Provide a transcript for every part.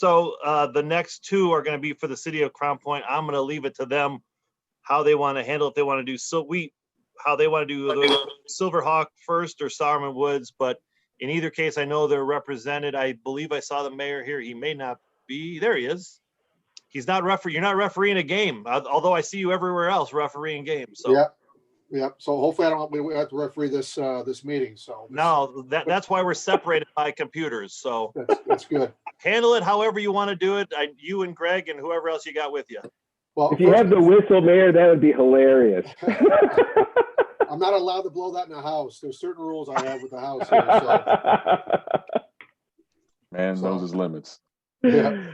So the next two are going to be for the city of Crown Point. I'm going to leave it to them how they want to handle, if they want to do how they want to do the Silverhawk first or Sauerman Woods. But in either case, I know they're represented. I believe I saw the mayor here. He may not be. There he is. He's not referee. You're not refereeing a game, although I see you everywhere else refereeing games. So. Yeah. So hopefully we have to referee this meeting. So no, that's why we're separated by computers. So that's good. Handle it however you want to do it. You and Greg and whoever else you got with you. Well, if you have the whistle, Mayor, that would be hilarious. I'm not allowed to blow that in the house. There's certain rules I have with the house here. Man knows his limits. Yeah.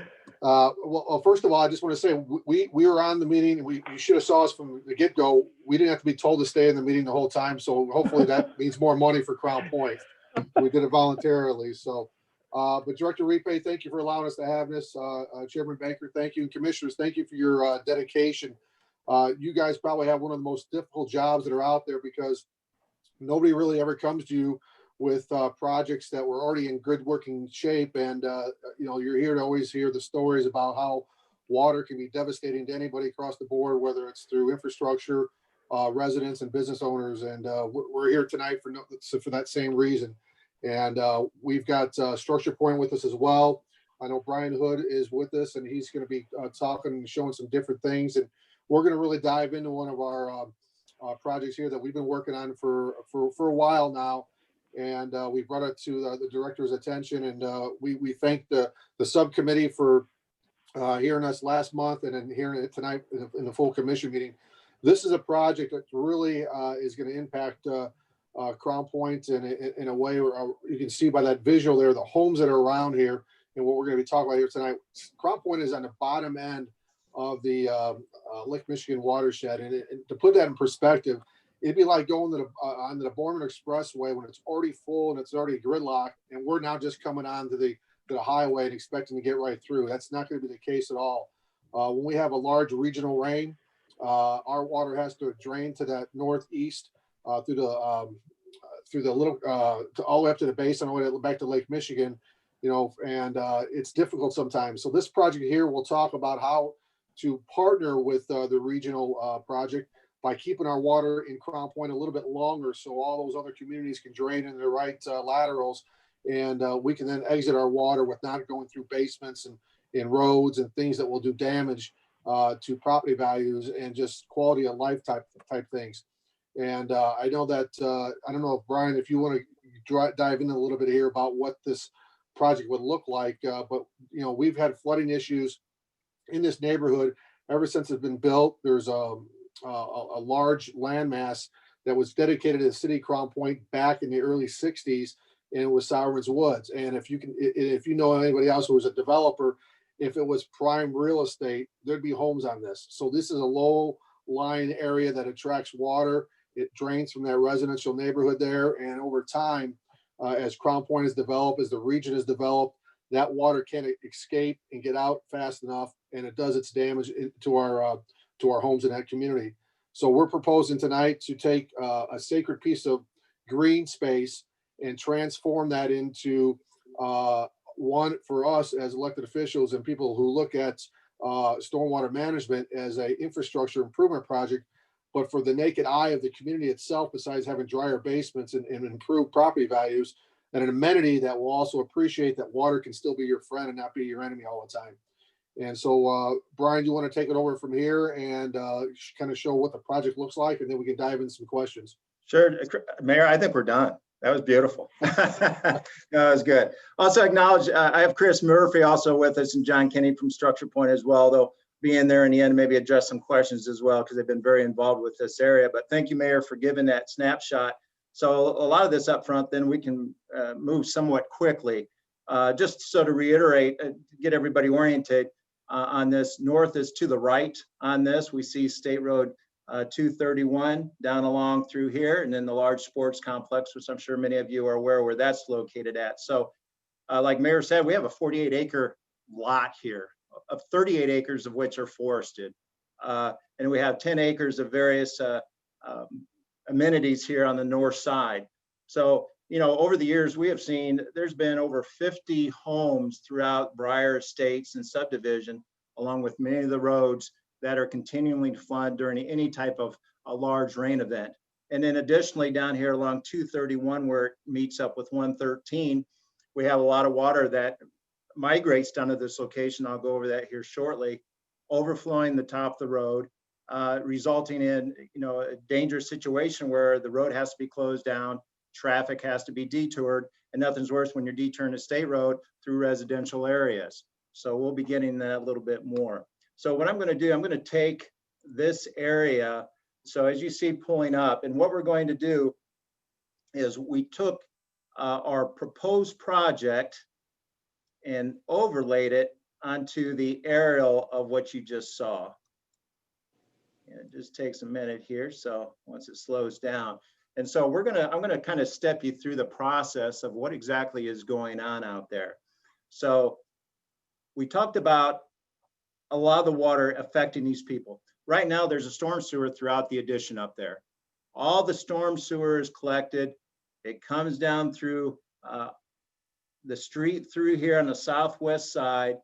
Well, first of all, I just want to say we were on the meeting. You should have saw us from the get-go. We didn't have to be told to stay in the meeting the whole time. So hopefully that means more money for Crown Point. We did it voluntarily. So, but Director Repay, thank you for allowing us to have this. Chairman Banker, thank you. And Commissioners, thank you for your dedication. You guys probably have one of the most difficult jobs that are out there because nobody really ever comes to you with projects that were already in good working shape. And, you're here to always hear the stories about how water can be devastating to anybody across the board, whether it's through infrastructure, residents and business owners. And we're here tonight for that same reason. And we've got Structure Point with us as well. I know Brian Hood is with us and he's going to be talking and showing some different things. And we're going to really dive into one of our projects here that we've been working on for a while now. And we brought it to the director's attention, and we thank the subcommittee for hearing us last month and then hearing it tonight in the full commission meeting. This is a project that really is going to impact Crown Point in a way where you can see by that visual there, the homes that are around here and what we're going to be talking about here tonight. Crown Point is on the bottom end of the Lake Michigan watershed. And to put that in perspective, it'd be like going to on the Borman Expressway when it's already full and it's already gridlocked, and we're now just coming on to the highway and expecting to get right through. That's not going to be the case at all. When we have a large regional rain, our water has to drain to that northeast through the little all the way up to the Basin, all the way back to Lake Michigan, and it's difficult sometimes. So this project here, we'll talk about how to partner with the regional project by keeping our water in Crown Point a little bit longer so all those other communities can drain in the right laterals, and we can then exit our water with not going through basements and roads and things that will do damage to property values and just quality of life type things. And I know that, I don't know if Brian, if you want to dive in a little bit here about what this project would look like, but we've had flooding issues in this neighborhood ever since it's been built. There's a large landmass that was dedicated to the city of Crown Point back in the early 60s, and it was Sauerman's Woods. And if you know anybody else who was a developer, if it was prime real estate, there'd be homes on this. So this is a low-lying area that attracts water. It drains from that residential neighborhood there, and over time, as Crown Point is developed, as the region is developed, that water can't escape and get out fast enough, and it does its damage to our homes in that community. So we're proposing tonight to take a sacred piece of green space and transform that into one for us as elected officials and people who look at stormwater management as a infrastructure improvement project, but for the naked eye of the community itself, besides having drier basements and improved property values, and an amenity that will also appreciate that water can still be your friend and not be your enemy all the time. And so, Brian, you want to take it over from here and kind of show what the project looks like, and then we can dive into some questions. Sure. Mayor, I think we're done. That was beautiful. No, that was good. Also acknowledge, I have Chris Murphy also with us and John Kenny from Structure Point as well. They'll be in there in the end, maybe address some questions as well, because they've been very involved with this area. But thank you, Mayor, for giving that snapshot. So a lot of this up front, then we can move somewhat quickly. Just so to reiterate, get everybody oriented on this, north is to the right on this. We see State Road 231 down along through here, and then the large sports complex, which I'm sure many of you are aware where that's located at. So like Mayor said, we have a 48-acre lot here, of 38 acres of which are forested. And we have 10 acres of various amenities here on the north side. So you know, over the years, we have seen there's been over 50 homes throughout Briar Estates and subdivision, along with many of the roads that are continuing to flood during any type of a large rain event. And then additionally, down here along 231, where it meets up with 113, we have a lot of water that migrates down to this location. I'll go over that here shortly, overflowing the top of the road, resulting in, you know, a dangerous situation where the road has to be closed down, traffic has to be detoured, and nothing's worse when you're detouring a state road through residential areas. So we'll be getting that a little bit more. So what I'm going to do, I'm going to take this area. So as you see pulling up, and what we're going to do is we took our proposed project and overlaid it onto the aerial of what you just saw. And it just takes a minute here. So once it slows down. And so I'm gonna kind of step you through the process of what exactly is going on out there. So we talked about a lot of the water affecting these people. Right now, there's a storm sewer throughout the addition up there. All the storm sewer is collected. It comes down through the street through here on the southwest side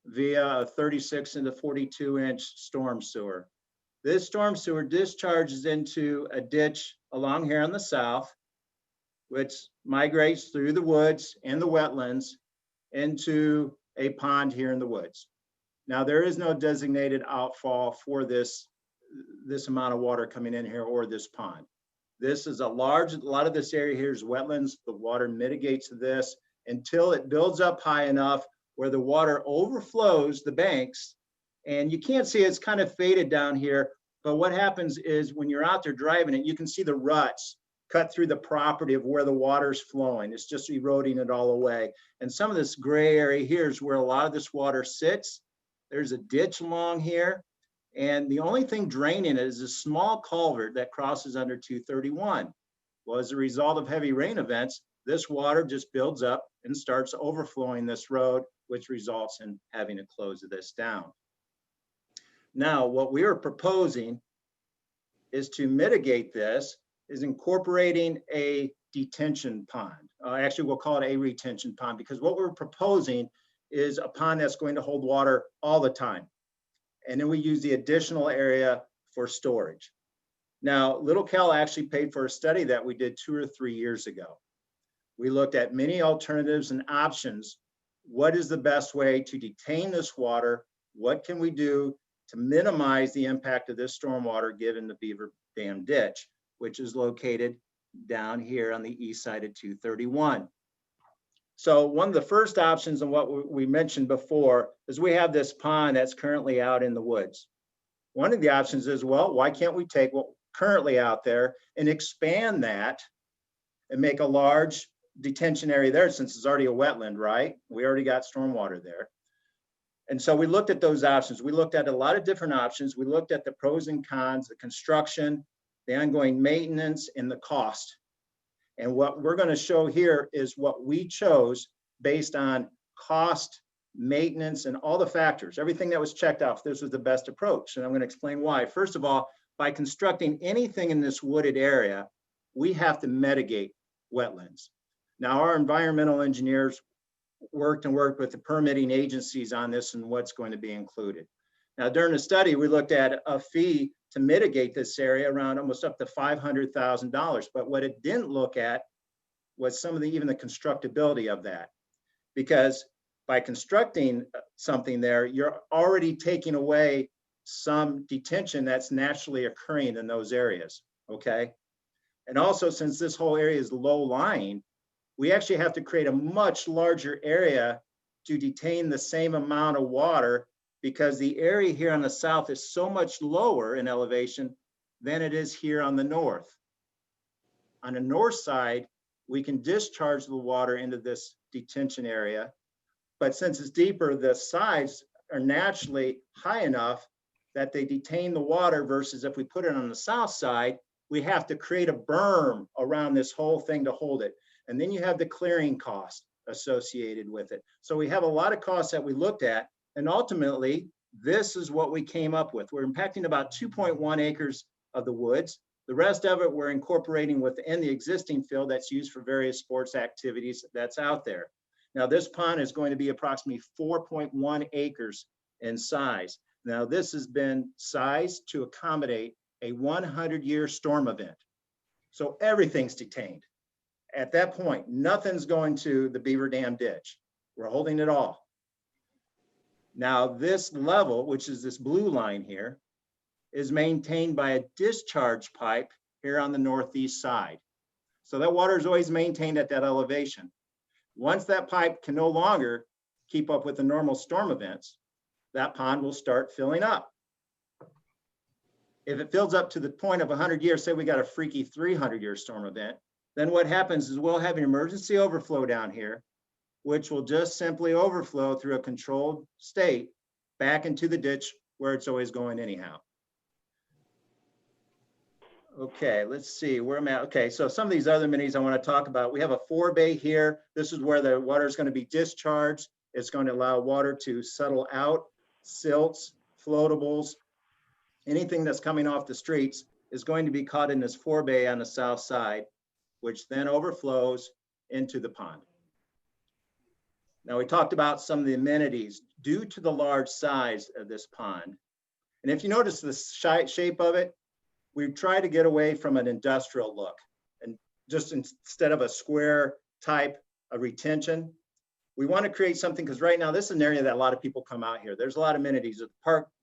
via a 36 into 42-inch storm sewer. This storm sewer discharges into a ditch along here on the south, which migrates through the woods and the wetlands into a pond here in the woods. Now, there is no designated outfall for this amount of water coming in here or this pond. This is a lot of this area here is wetlands. The water mitigates this until it builds up high enough where the water overflows the banks. And you can't see it's kind of faded down here, but what happens is when you're out there driving it, you can see the ruts cut through the property of where the water's flowing. It's just eroding it all away. And some of this gray area here is where a lot of this water sits. There's a ditch along here. And the only thing draining it is a small culvert that crosses under 231. Well, as a result of heavy rain events, this water just builds up and starts overflowing this road, which results in having to close this down. Now, what we are proposing is to mitigate this, is incorporating a detention pond. Actually, we'll call it a retention pond, because what we're proposing is a pond that's going to hold water all the time. And then we use the additional area for storage. Now, Little Cal actually paid for a study that we did 2 or 3 years ago. We looked at many alternatives and options. What is the best way to detain this water? What can we do to minimize the impact of this stormwater given the Beaver Dam ditch, which is located down here on the east side of 231. So one of the first options and what we mentioned before is we have this pond that's currently out in the woods. One of the options is, well, why can't we take what's currently out there and expand that and make a large detention area there, since it's already a wetland, right? We already got stormwater there. And so we looked at those options. We looked at a lot of different options. We looked at the pros and cons, the construction, the ongoing maintenance, and the cost. And what we're going to show here is what we chose based on cost, maintenance, and all the factors, everything that was checked off. This was the best approach. And I'm going to explain why. First of all, by constructing anything in this wooded area, we have to mitigate wetlands. Now, our environmental engineers worked with the permitting agencies on this and what's going to be included. Now, during the study, we looked at a fee to mitigate this area around almost up to $500,000. But what it didn't look at was some of even the constructability of that. Because by constructing something there, you're already taking away some detention that's naturally occurring in those areas, okay? And also, since this whole area is low-lying, we actually have to create a much larger area to detain the same amount of water, because the area here on the south is so much lower in elevation than it is here on the north. On the north side, we can discharge the water into this detention area, but since it's deeper, the sides are naturally high enough that they detain the water, versus if we put it on the south side, we have to create a berm around this whole thing to hold it. And then you have the clearing cost associated with it. So we have a lot of costs that we looked at, and ultimately, this is what we came up with. We're impacting about 2.1 acres of the woods. The rest of it, we're incorporating within the existing field that's used for various sports activities that's out there. Now, this pond is going to be approximately 4.1 acres in size. Now, this has been sized to accommodate a 100-year storm event. So everything's detained. At that point, nothing's going to the beaver dam ditch. We're holding it all. Now, this level, which is this blue line here, is maintained by a discharge pipe here on the northeast side. So that water is always maintained at that elevation. Once that pipe can no longer keep up with the normal storm events, that pond will start filling up. If it fills up to the point of 100 years, say we got a freaky 300-year storm event, then what happens is we'll have an emergency overflow down here, which will just simply overflow through a controlled state back into the ditch where it's always going anyhow. Okay, let's see where I'm at. Okay, so some of these other minis I want to talk about. We have a forebay here. This is where the water is going to be discharged. It's going to allow water to settle out, silts, floatables, anything that's coming off the streets is going to be caught in this forebay on the south side, which then overflows into the pond. Now, we talked about some of the amenities due to the large size of this pond. And if you notice the shape of it, we've tried to get away from an industrial look, and just instead of a square type of retention, we want to create something, because right now this is an area that a lot of people come out here. There's a lot of amenities.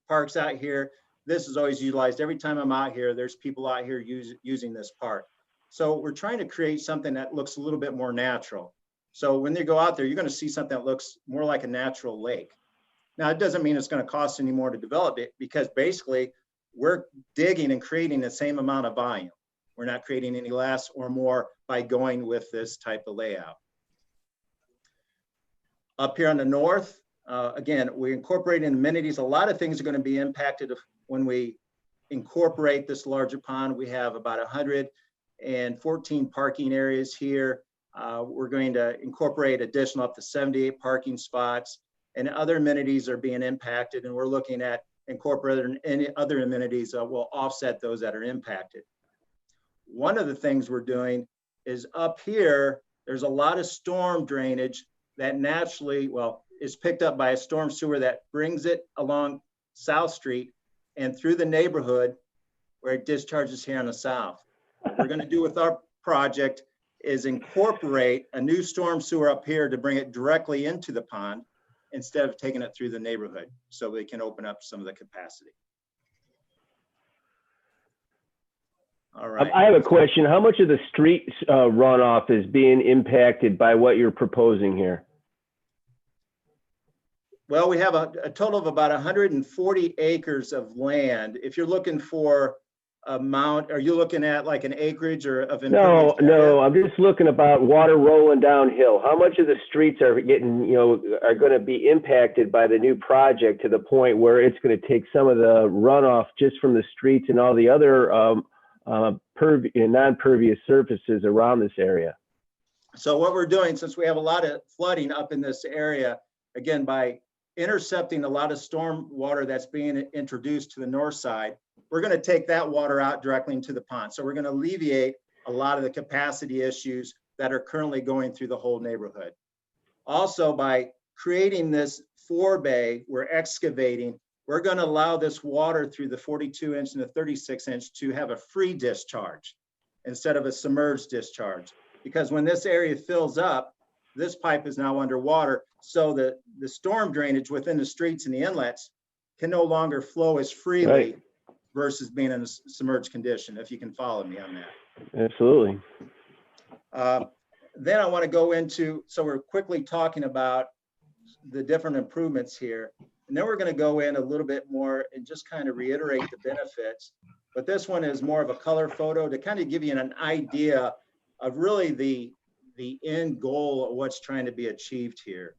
Parks out here. This is always utilized. Every time I'm out here, there's people out here using this park. So we're trying to create something that looks a little bit more natural. So when they go out there, you're going to see something that looks more like a natural lake. Now, it doesn't mean it's going to cost any more to develop it, because basically we're digging and creating the same amount of volume. We're not creating any less or more by going with this type of layout. Up here on the north, again, we incorporate in amenities. A lot of things are going to be impacted when we incorporate this larger pond. We have about 114 parking areas here. We're going to incorporate additional up to 78 parking spots, and other amenities are being impacted, and we're looking at incorporating any other amenities that will offset those that are impacted. One of the things we're doing is up here, there's a lot of storm drainage that naturally, is picked up by a storm sewer that brings it along South Street and through the neighborhood where it discharges here on the south. What we're going to do with our project is incorporate a new storm sewer up here to bring it directly into the pond instead of taking it through the neighborhood, so we can open up some of the capacity. All right. I have a question. How much of the street runoff is being impacted by what you're proposing here? Well, we have a total of about 140 acres of land. If you're looking for amount, are you looking at like an acreage or of impervious area? No, I'm just looking about water rolling downhill. How much of the streets are getting, are going to be impacted by the new project to the point where it's going to take some of the runoff just from the streets and all the other non-pervious surfaces around this area? So what we're doing, since we have a lot of flooding up in this area, again, by intercepting a lot of storm water that's being introduced to the north side, we're going to take that water out directly into the pond. So we're going to alleviate a lot of the capacity issues that are currently going through the whole neighborhood. Also, by creating this forebay, we're excavating, we're going to allow this water through the 42-inch and the 36-inch to have a free discharge instead of a submerged discharge. Because when this area fills up, this pipe is now underwater, so that the storm drainage within the streets and the inlets can no longer flow as freely, right, versus being in a submerged condition, if you can follow me on that. Absolutely. Then I want to go into, so we're quickly talking about the different improvements here. And then we're going to go in a little bit more and just kind of reiterate the benefits. But this one is more of a color photo to kind of give you an idea of really the end goal of what's trying to be achieved here.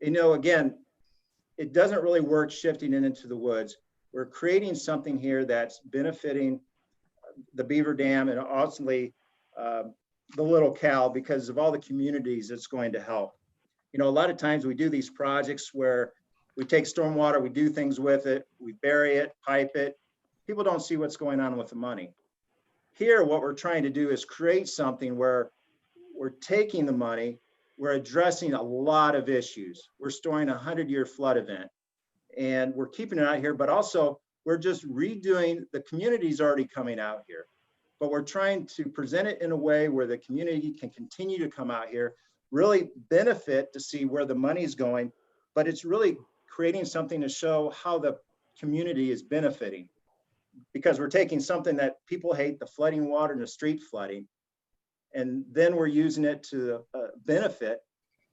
Again, it doesn't really work shifting it into the woods. We're creating something here that's benefiting the beaver dam and ultimately the Little Cal, because of all the communities it's going to help. A lot of times we do these projects where we take stormwater, we do things with it, we bury it, pipe it. People don't see what's going on with the money. here, what we're trying to do is create something where we're taking the money, we're addressing a lot of issues. We're storing a 100-year flood event, and we're keeping it out here, but also we're just redoing, the community's already coming out here, but we're trying to present it in a way where the community can continue to come out here, really benefit to see where the money's going, but it's really creating something to show how the community is benefiting. Because we're taking something that people hate, the flooding water and the street flooding, and then we're using it to the benefit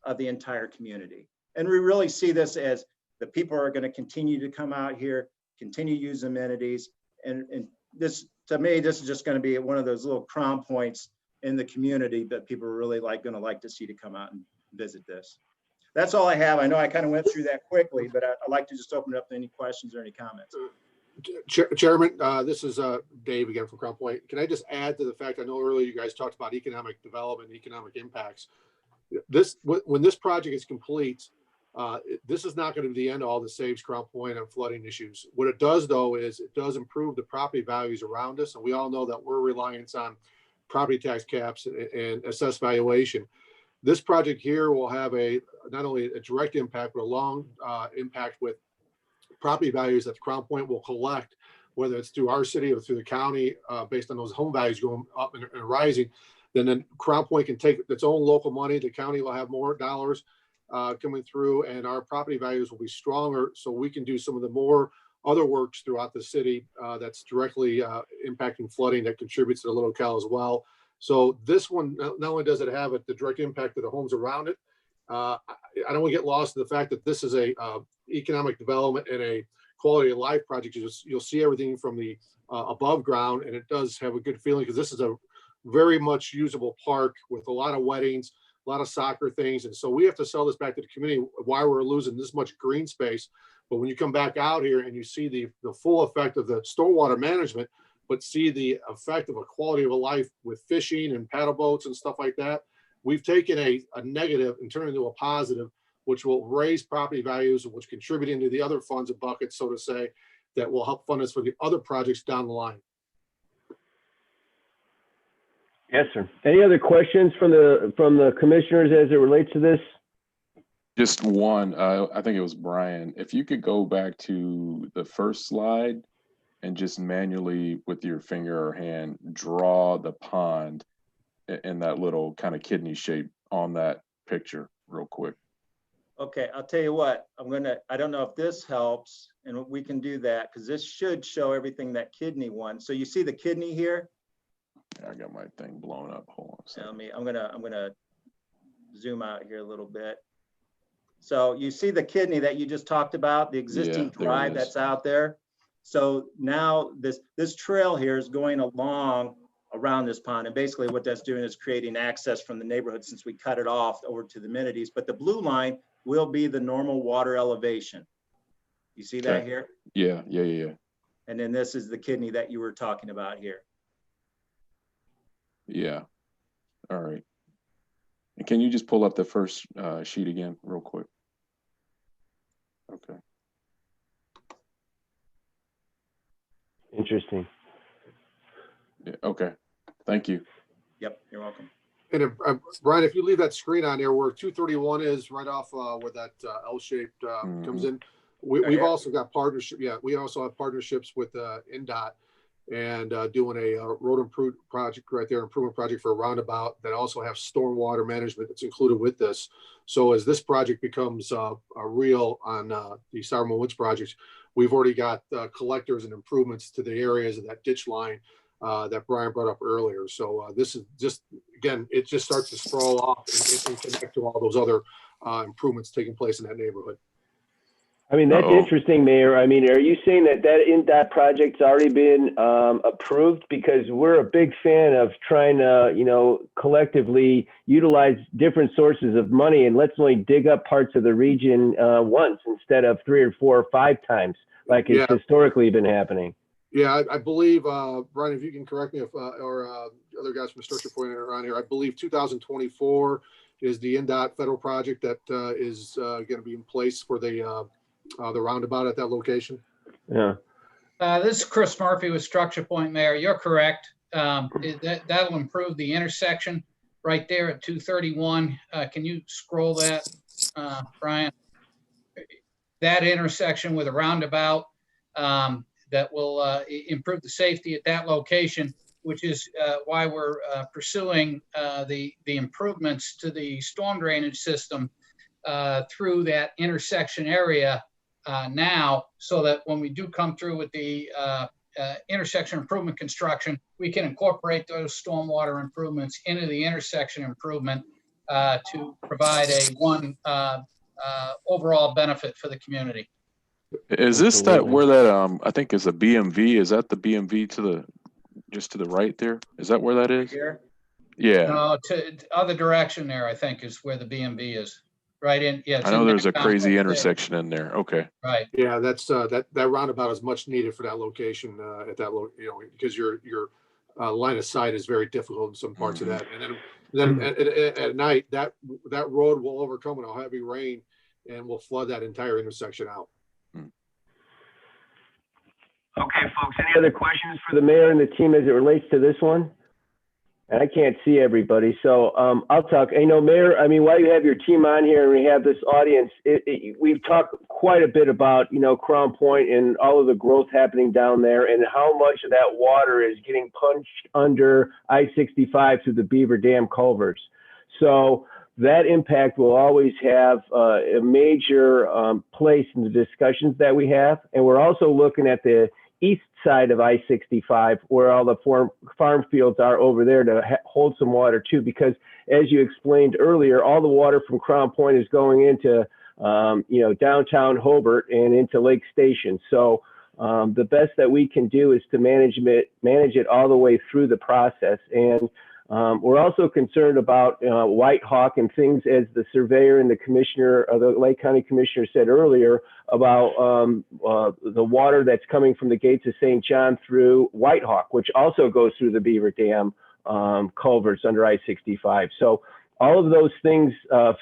of the entire community. And we really see this as the people are going to continue to come out here, continue to use amenities. And this, to me, this is just going to be one of those little crown points in the community that people are really going to like to see to come out and visit this. That's all I have. I know I kind of went through that quickly, but I'd like to just open it up to any questions or any comments. Chairman, this is Dave again from Crown Point. Can I just add to the fact, I know earlier you guys talked about economic development, economic impacts. When this project is complete, this is not going to be the end all that saves Crown Point on flooding issues. What it does, though, is it does improve the property values around us. And we all know that we're reliant on property tax caps and assessed valuation. This project here will have not only a direct impact, but a long impact with property values that the Crown Point will collect, whether it's through our city or through the county, based on those home values going up and rising. Then Crown Point can take its own local money. The county will have more dollars coming through, and our property values will be stronger, so we can do some of the more other works throughout the city that's directly impacting flooding that contributes to the locale as well. So this one, not only does it have the direct impact of the homes around it, I don't want to get lost in the fact that this is a economic development and a quality of life project. You'll see everything from the above ground, and it does have a good feeling because this is a very much usable park with a lot of weddings, a lot of soccer things. And so we have to sell this back to the community why we're losing this much green space. But when you come back out here and you see the full effect of the stormwater management, but see the effect of a quality of a life with fishing and paddle boats and stuff like that, we've taken a negative and turned it into a positive, which will raise property values, which contribute into the other funds and buckets, so to say, that will help fund us for the other projects down the line. Yes, sir. Any other questions from the commissioners as it relates to this? Just one, I think it was Brian. If you could go back to the first slide and just manually with your finger or hand, draw the pond in that little kind of kidney shape on that picture real quick. Okay, I'll tell you what, I don't know if this helps, and we can do that because this should show everything that kidney one. So you see the kidney here? I got my thing blown up. Hold on a second. I'm gonna zoom out here a little bit. So you see the kidney that you just talked about, the existing drive that's out there. So now this trail here is going along around this pond, and basically what that's doing is creating access from the neighborhood since we cut it off over to the amenities. But the blue line will be the normal water elevation. You see that here? Yeah. And then this is the kidney that you were talking about here. Yeah. All right. And can you just pull up the first sheet again real quick? Okay. Interesting. Yeah, okay. Thank you. Yep, you're welcome. And Brian, if you leave that screen on there where 231 is, right off where that L-shaped comes in, we've also got partnership. Yeah, we also have partnerships with NDOT and doing a road improvement project right there, improvement project for a roundabout that also have stormwater management that's included with this. So as this project becomes real on the Sauerman Woods project, we've already got collectors and improvements to the areas of that ditch line that Brian brought up earlier. So this is just, again, it just starts to sprawl off and connect to all those other improvements taking place in that neighborhood. I mean, that's interesting, Mayor. I mean, are you saying that project's already been approved? Because we're a big fan of trying to, collectively utilize different sources of money, and let's only dig up parts of the region once instead of 3 or 4 or 5 times like it's historically been happening. Yeah, I believe, Brian, if you can correct me, if or other guys from Structure Point around here, I believe 2024 is the NDOT federal project that is going to be in place for the roundabout at that location. Yeah. This is Chris Murphy with Structure Point, Mayor. You're correct. that'll improve the intersection right there at 231. Can you scroll that, Brian? That intersection with a roundabout that will improve the safety at that location, which is why we're pursuing the improvements to the storm drainage system through that intersection area now, so that when we do come through with the intersection improvement construction, we can incorporate those stormwater improvements into the intersection improvement to provide a overall benefit for the community. Is this that where that I think is a BMV? Is that the BMV to the just to the right there? Is that where that is? Here? Yeah. No, to other direction there, I think is where the BMV is. Right in, yeah. I know there's a crazy intersection in there. Okay. Right. Yeah, that's that roundabout is much needed for that location at that because your line of sight is very difficult in some parts of that. And then at night that road will overcome a heavy rain and will flood that entire intersection out. Okay, folks, any other questions for the mayor and the team as it relates to this one? And I can't see everybody, so I'll talk. Mayor, I mean, while you have your team on here and we have this audience, we've talked quite a bit about, Crown Point and all of the growth happening down there and how much of that water is getting punched under I-65 through the Beaver Dam culverts. So that impact will always have a major place in the discussions that we have. And we're also looking at the east side of I-65 where all the farm fields are over there to hold some water too, because as you explained earlier, all the water from Crown Point is going into downtown Hobart and into Lake Station. So the best that we can do is to manage it all the way through the process. And we're also concerned about White Hawk and things, as the surveyor and the commissioner, or the Lake County commissioner said earlier, about the water that's coming from the gates of St. John through White Hawk, which also goes through the Beaver Dam culverts under I-65. So all of those things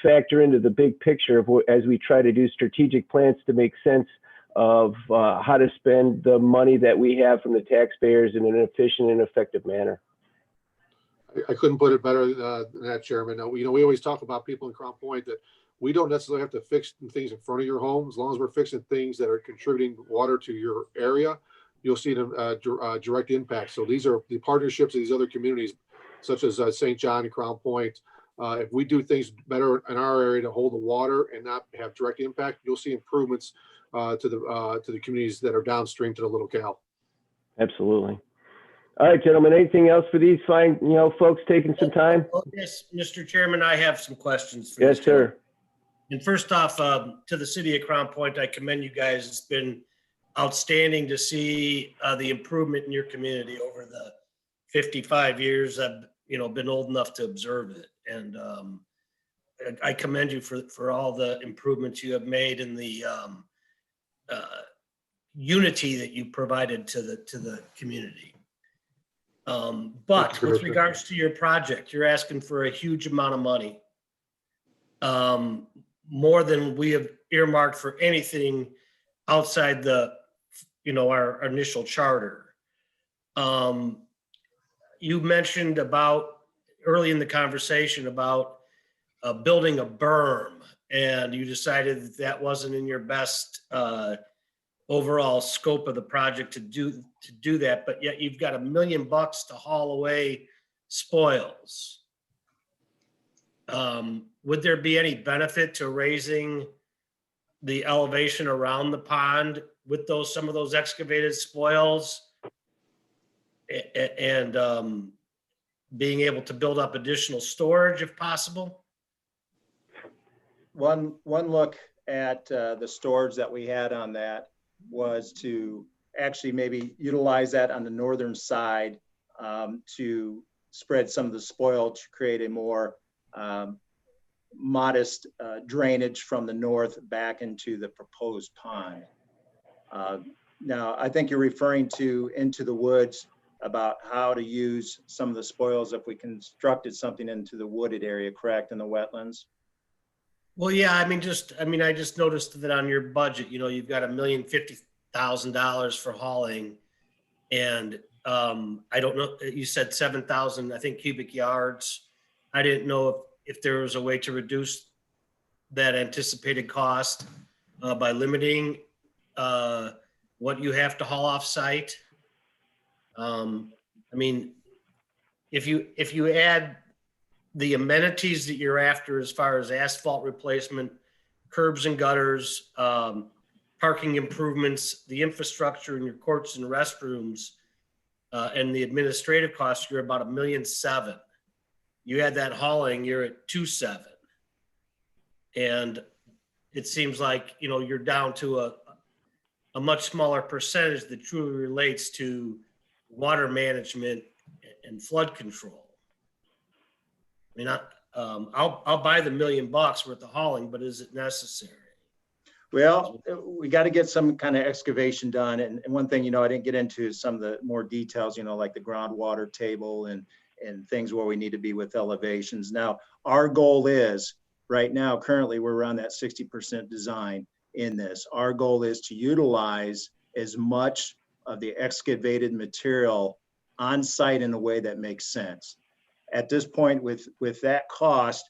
factor into the big picture of as we try to do strategic plans to make sense of how to spend the money that we have from the taxpayers in an efficient and effective manner. I couldn't put it better than that, Chairman. We always talk about people in Crown Point that we don't necessarily have to fix things in front of your home. As long as we're fixing things that are contributing water to your area, you'll see them direct impact. So these are the partnerships of these other communities, such as St. John and Crown Point. If we do things better in our area to hold the water and not have direct impact, you'll see improvements to the communities that are downstream to the Little Cal. Absolutely. All right, gentlemen, anything else for these fine, folks taking some time? Yes, Mr. Chairman, I have some questions. Yes, sir. And first off, to the city of Crown Point, I commend you guys. It's been outstanding to see the improvement in your community over the 55 years I've been old enough to observe it. And I commend you for all the improvements you have made and the unity that you provided to the community. But with regards to your project, you're asking for a huge amount of money, more than we have earmarked for anything outside the, our initial charter. You mentioned about early in the conversation about building a berm, and you decided that wasn't in your best overall scope of the project to do that, but yet you've got $1 million to haul away spoils. Would there be any benefit to raising the elevation around the pond with some of those excavated spoils and being able to build up additional storage if possible? One look at the storage that we had on that was to actually maybe utilize that on the northern side to spread some of the spoil to create a more modest drainage from the north back into the proposed pond. Now, I think you're referring to into the woods about how to use some of the spoils if we constructed something into the wooded area, correct, in the wetlands? Well, yeah, I just noticed that on your budget, you've got $1,050,000 for hauling, and I don't know, you said 7,000, I think, cubic yards. I didn't know if there was a way to reduce that anticipated cost by limiting what you have to haul off site. I mean, if you add the amenities that you're after as far as asphalt replacement, curbs and gutters, parking improvements, the infrastructure in your courts and restrooms, and the administrative costs, you're about $1.7 million. You add that hauling, you're at 2.7. And it seems like, you know, you're down to a much smaller percentage that truly relates to water management and flood control. I mean, I'll buy the $1 million worth of hauling, but is it necessary? Well, we got to get some kind of excavation done. And one thing, you know, I didn't get into some of the more details, you know, like the groundwater table and things where we need to be with elevations. Now, our goal is right now, currently, we're around that 60% design in this. Our goal is to utilize as much of the excavated material on site in a way that makes sense. At this point, with that cost,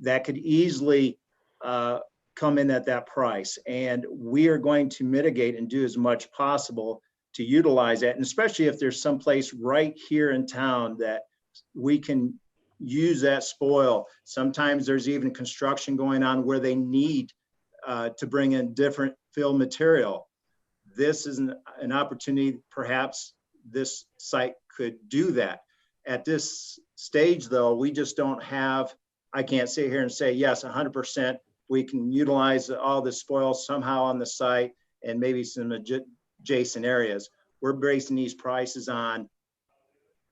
that could easily come in at that price. And we are going to mitigate and do as much possible to utilize that. And especially if there's some place right here in town that we can use that spoil. Sometimes there's even construction going on where they need to bring in different fill material. This is an opportunity, perhaps this site could do that. At this stage though, we just don't have, I can't sit here and say, yes, 100%, we can utilize all the spoil somehow on the site and maybe some adjacent areas. We're basing these prices on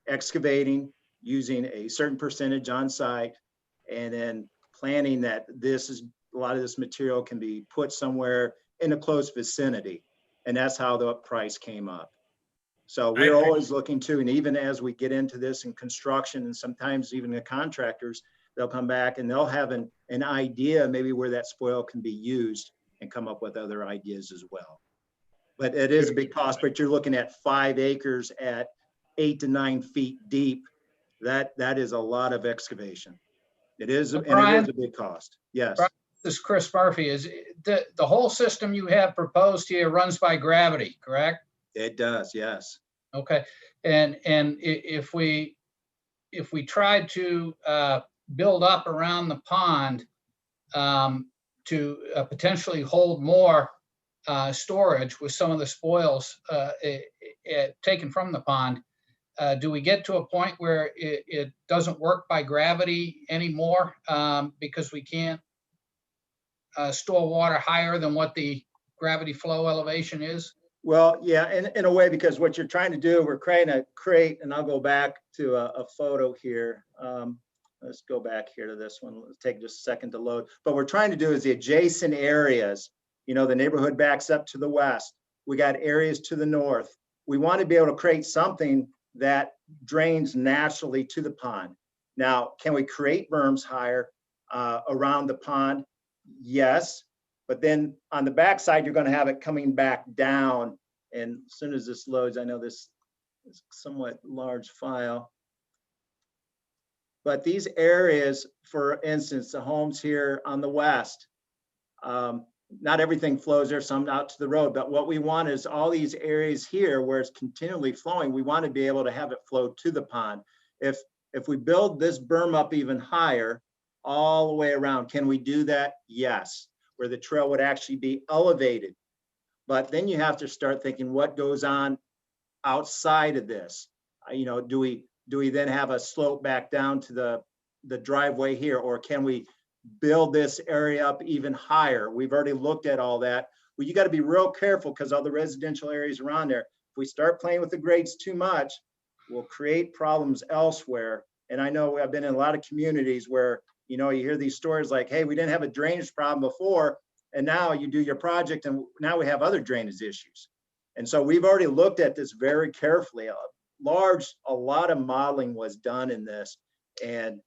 excavating, using a certain percentage on site, and then planning that a lot of this material can be put somewhere in a close vicinity. And that's how the price came up. So we're always looking to, and even as we get into this in construction, and sometimes even the contractors, they'll come back and they'll have an idea maybe where that spoil can be used and come up with other ideas as well. But it is a big cost, but you're looking at 5 acres at 8 to 9 feet deep. That is a lot of excavation. It is, and it is a big cost. Yes. Brian, this is Chris Murphy. Is the whole system you have proposed here runs by gravity, correct? It does, yes. Okay. And if we tried to build up around the pond to potentially hold more storage with some of the spoils taken from the pond, do we get to a point where it doesn't work by gravity anymore because we can't store water higher than what the gravity flow elevation is? Well, yeah, in a way, because what you're trying to do, we're trying to create, and I'll go back to a photo here. Let's go back here to this one. Let's take just a second to load. But what we're trying to do is the adjacent areas, you know, the neighborhood backs up to the west. We got areas to the north. We want to be able to create something that drains naturally to the pond. Now, can we create berms higher around the pond? Yes. But then on the backside, you're going to have it coming back down. And as soon as this loads, I know this is a somewhat large file. But these areas, for instance, the homes here on the west, not everything flows there, some out to the road. But what we want is all these areas here where it's continually flowing, we want to be able to have it flow to the pond. If we build this berm up even higher, all the way around, can we do that? Yes. Where the trail would actually be elevated. But then you have to start thinking what goes on outside of this. You know, do we then have a slope back down to the driveway here, or can we build this area up even higher? We've already looked at all that. Well, you got to be real careful because all the residential areas around there, if we start playing with the grades too much, we'll create problems elsewhere. And I know I've been in a lot of communities where, you know, you hear these stories like, hey, we didn't have a drainage problem before, and now you do your project and now we have other drainage issues. And so we've already looked at this very carefully. A lot of modeling was done in this, and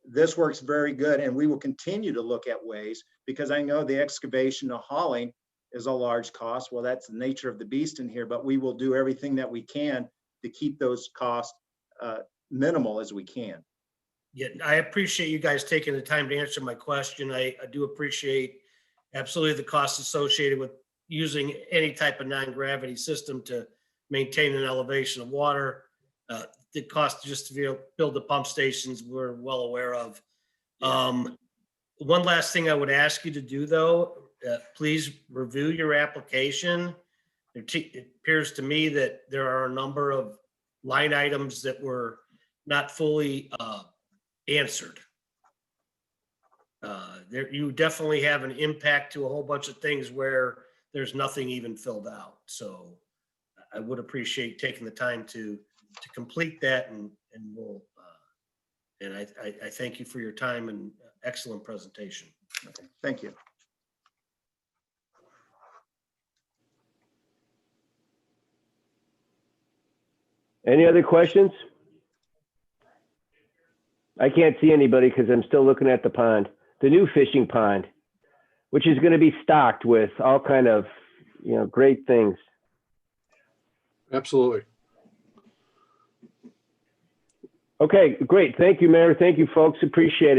this works very good. And we will continue to look at ways, because I know the excavation of hauling is a large cost. Well, that's the nature of the beast in here, but we will do everything that we can to keep those costs minimal as we can. Yeah, I appreciate you guys taking the time to answer my question. I do appreciate absolutely the costs associated with using any type of non-gravity system to maintain an elevation of water. The cost just to build the pump stations we're well aware of. One last thing I would ask you to do though, please review your application. It appears to me that there are a number of line items that were not fully answered. You definitely have an impact to a whole bunch of things where there's nothing even filled out. So I would appreciate taking the time to complete that, and we'll and I thank you for your time and excellent presentation. Okay, thank you. Any other questions? I can't see anybody because I'm still looking at the pond, the new fishing pond, which is going to be stocked with all kind of, great things. Absolutely. Okay, great. Thank you, Mayor. Thank you, folks. Appreciate it.